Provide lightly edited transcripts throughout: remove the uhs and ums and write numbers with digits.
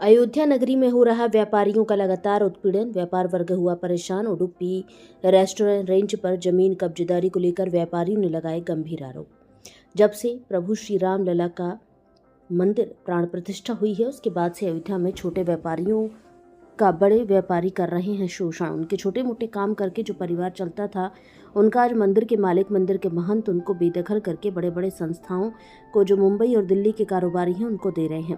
अयोध्या नगरी में हो रहा व्यापारियों का लगातार उत्पीड़न, व्यापार वर्ग हुआ परेशान। उडुपी रेस्टोरेंट रेंज पर जमीन कब्जेदारी को लेकर व्यापारियों ने लगाए गंभीर आरोप। जब से प्रभु श्री राम लला का मंदिर प्राण प्रतिष्ठा हुई है, उसके बाद से अयोध्या में छोटे व्यापारियों का बड़े व्यापारी कर रहे हैं शोषण। उनके छोटे मोटे काम करके जो परिवार चलता था, उनका आज मंदिर के मालिक, मंदिर के महंत उनको बेदखल करके बड़े बड़े संस्थाओं को जो मुंबई और दिल्ली के कारोबारी हैं उनको दे रहे हैं।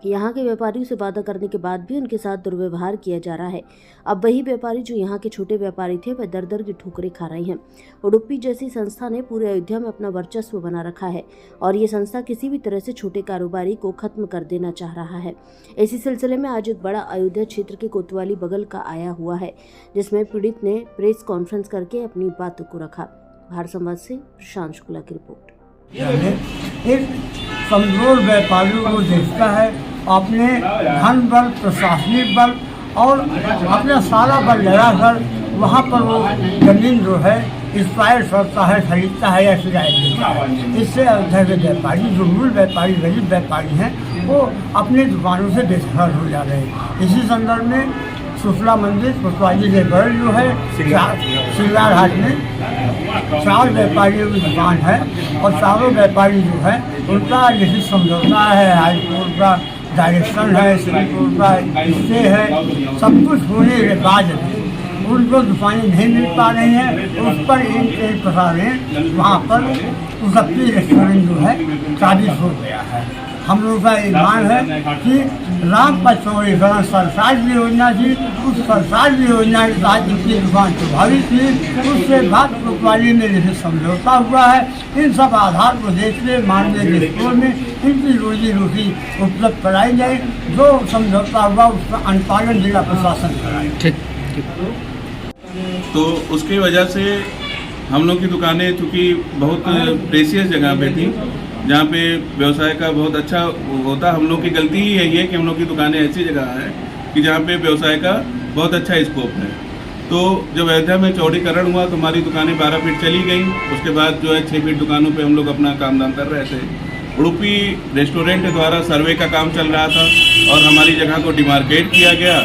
यहाँ के व्यापारियों से वादा करने के बाद भी उनके साथ दुर्व्यवहार किया जा रहा है। अब वही व्यापारी जो यहाँ के छोटे व्यापारी थे, वह दर दर की ठोकरें खा रहे हैं। उडुपी जैसी संस्था ने पूरे अयोध्या में अपना वर्चस्व बना रखा है और ये संस्था किसी भी तरह से छोटे कारोबारी को खत्म कर देना चाह रहा है। इसी सिलसिले में आज एक बड़ा अयोध्या क्षेत्र के कोतवाली बगल का आया हुआ है, जिसमें पीड़ित ने प्रेस कॉन्फ्रेंस करके अपनी बातों को रखा। भारत संवाद से प्रशांत शुक्ला की रिपोर्ट। एक कमजोर व्यापारियों को देखता है, अपने धन बल, प्रशासनिक बल और अपना सारा बल लगाकर वहाँ पर वो जमीन जो है एक्सपायर करता है, खरीदता है या किराए देता है। इससे अयोध्या के व्यापारी, जो मूल व्यापारी, गरीब व्यापारी हैं, वो अपनी दुकानों से बेदखल हो जा रहे हैं। इसी संदर्भ में शुक्ला मंदिर कोतवाली के बगल जो है सिंगार हाट में 4 व्यापारियों की दुकान है और चारों व्यापारी जो है उनका लिखित समझौता है, हाई कोर्ट का डायरेक्शन है, सुप्रीम कोर्ट का स्टे है। सब कुछ होने के बाद उनको दुकानें नहीं मिल पा रही हैं। उस पर एक प्रकार है वहाँ पर उडुपी रेस्टोरेंट जो है साबित हो गया है। हम लोगों का ईमान है कि राम पर चौड़ीकरण सरकार की योजना थी, उस सरकार की योजना के साथ इनकी दुकान प्रभावित थी। उसके बाद कोतवाली में जैसे समझौता हुआ है, इन सब आधार को देखते माननीय स्टोर में इनकी रोजी रोटी उपलब्ध कराई जाए। जो समझौता हुआ उसका अनुपालन जिला प्रशासन कराए। तो उसकी वजह से हम लोग की दुकानें चूँकि बहुत प्रेशियस जगह पे थी, जहाँ पे व्यवसाय का बहुत अच्छा होता। हम लोग की गलती ही यही है कि हम लोग की दुकानें ऐसी जगह है कि जहाँ पे व्यवसाय का बहुत अच्छा स्कोप है। तो जब अयोध्या में चौड़ीकरण हुआ तो हमारी दुकानें 12 फीट चली गई। उसके बाद जो है 6 फीट दुकानों पे हम लोग अपना काम धाम कर रहे थे। उडुपी रेस्टोरेंट द्वारा सर्वे का काम चल रहा था और हमारी जगह को डिमार्केट किया गया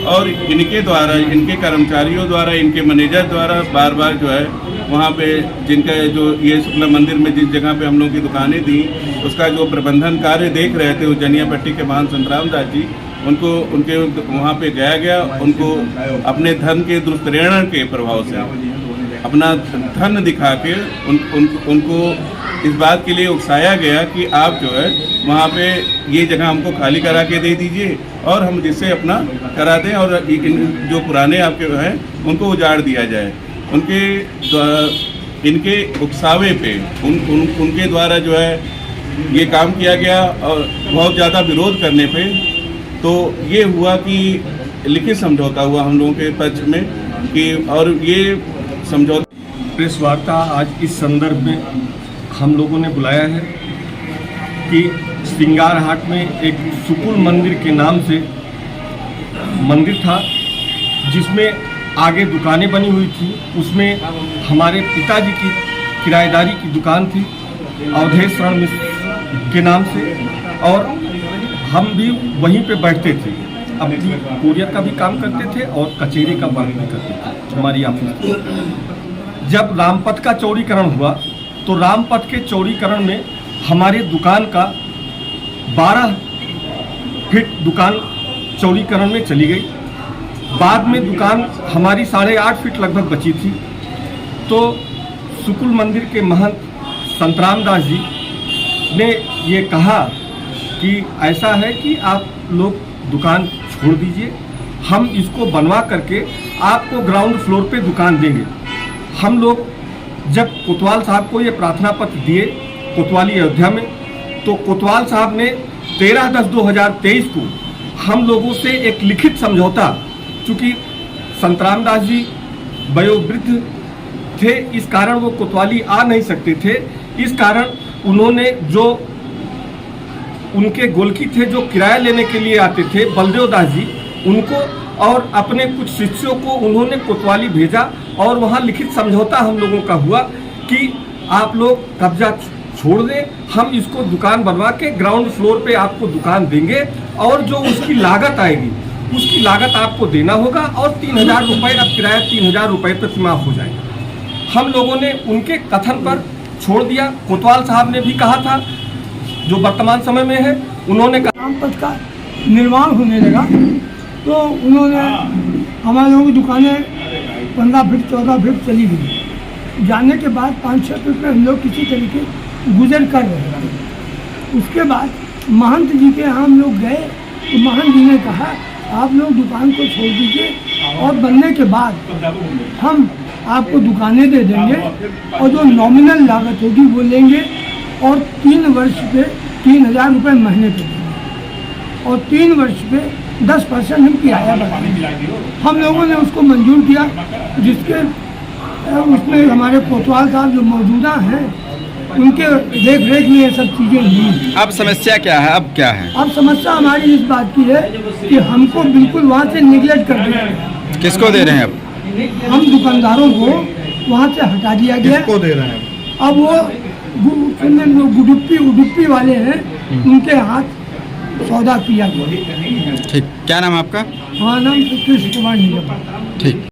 और इनके द्वारा, इनके कर्मचारियों द्वारा, इनके मैनेजर द्वारा बार बार जो है वहाँ पे जिनका जो ये शुक्ला मंदिर में जिस जगह पे हम लोग की दुकानें थी, उसका जो प्रबंधन कार्य देख रहे थे उज्जैनिया पट्टी के महान संतराम दास जी, उनके वहाँ पे गया उनको अपने धन के दुष्प्रेरण के प्रभाव से अपना धन दिखा के उनको इस बात के लिए उकसाया गया कि आप जो है वहाँ पे ये जगह हमको खाली करा के दे दीजिए और हम जिससे अपना करा दें और जो पुराने आपके हैं उनको उजाड़ दिया जाए। इनके उकसावे पे उनके द्वारा जो है ये काम किया गया और बहुत ज़्यादा विरोध करने पे तो ये हुआ कि लिखित समझौता हुआ हम लोगों के पक्ष में कि और ये समझौता प्रेस वार्ता आज इस संदर्भ में हम लोगों ने बुलाया है कि श्रृंगार हाट में एक सुकुल मंदिर के नाम से मंदिर था, जिसमें आगे दुकानें बनी हुई थी। उसमें हमारे पिताजी की किराएदारी की दुकान थी अवधेश शरण मिश्र के नाम से, और हम भी वहीं पे बैठते थे। अपनी कुरियर का भी काम करते थे और कचहरी का वर्क भी करते थे हमारी ऑफिस। जब रामपथ का चौड़ीकरण हुआ तो रामपथ के चौड़ीकरण में हमारे दुकान का 12 फीट दुकान चौड़ीकरण में चली गई। बाद में दुकान हमारी 8.5 फीट लगभग बची थी। तो शुक्ल मंदिर के महंत संतराम दास जी ने ये कहा कि ऐसा है कि आप लोग दुकान छोड़ दीजिए, हम इसको बनवा करके आपको ग्राउंड फ्लोर पे दुकान देंगे। हम लोग जब कोतवाल साहब को ये प्रार्थना पत्र दिए कोतवाली अयोध्या में, तो कोतवाल साहब ने 13/10/2023 को हम लोगों से एक लिखित समझौता, चूँकि संतराम दास जी वयोवृद्ध थे, इस कारण वो कोतवाली आ नहीं सकते थे। इस कारण उन्होंने जो उनके गोलकी थे जो किराया लेने के लिए आते थे, बलदेव दास जी, उनको और अपने कुछ शिष्यों को उन्होंने कोतवाली भेजा और वहाँ लिखित समझौता हम लोगों का हुआ कि आप लोग कब्जा छोड़ दें, हम इसको दुकान बनवा के ग्राउंड फ्लोर पे आपको दुकान देंगे और जो उसकी लागत आएगी उसकी लागत आपको देना होगा और 3,000 रुपये, अब किराया 3,000 रुपये तक माफ हो जाएगा। हम लोगों ने उनके कथन पर छोड़ दिया। कोतवाल साहब ने भी कहा था, जो वर्तमान समय में है, उन्होंने कहा ग्राम पथ का निर्माण होने लगा तो उन्होंने हमारे लोगों की दुकानें 15 फीट 14 फीट चली गई। जाने के बाद 5-6 फीट में हम लोग किसी तरीके गुजर कर रहे थे। उसके बाद महंत जी के यहाँ हम लोग गए तो महंत जी ने कहा आप लोग दुकान को छोड़ दीजिए और बनने के बाद हम आपको दुकानें दे देंगे और जो नॉमिनल लागत होगी वो लेंगे और 3 वर्ष पे 3,000 रुपये महीने पे देंगे और 3 वर्ष पे 10% हम किराया बढ़ाएंगे। हम लोगों ने उसको मंजूर किया, जिसके उसमें हमारे कोतवाल साहब जो मौजूदा हैं उनके देख रेख में ये सब चीज़ें हुई। अब समस्या क्या है? अब क्या है? अब समस्या हमारी इस बात की है कि हमको बिल्कुल वहाँ से निगलेक्ट कर दिया गया। किसको दे रहे हैं अब? हम दुकानदारों को वहाँ से हटा दिया गया। किसको दे रहे हैं? अब वो गुडुप्पी वाले हैं, उनके हाथ सौदा किया गया। ठीक, क्या नाम है आपका? हाँ, नाम कृष्ण कुमार निगम। ठीक।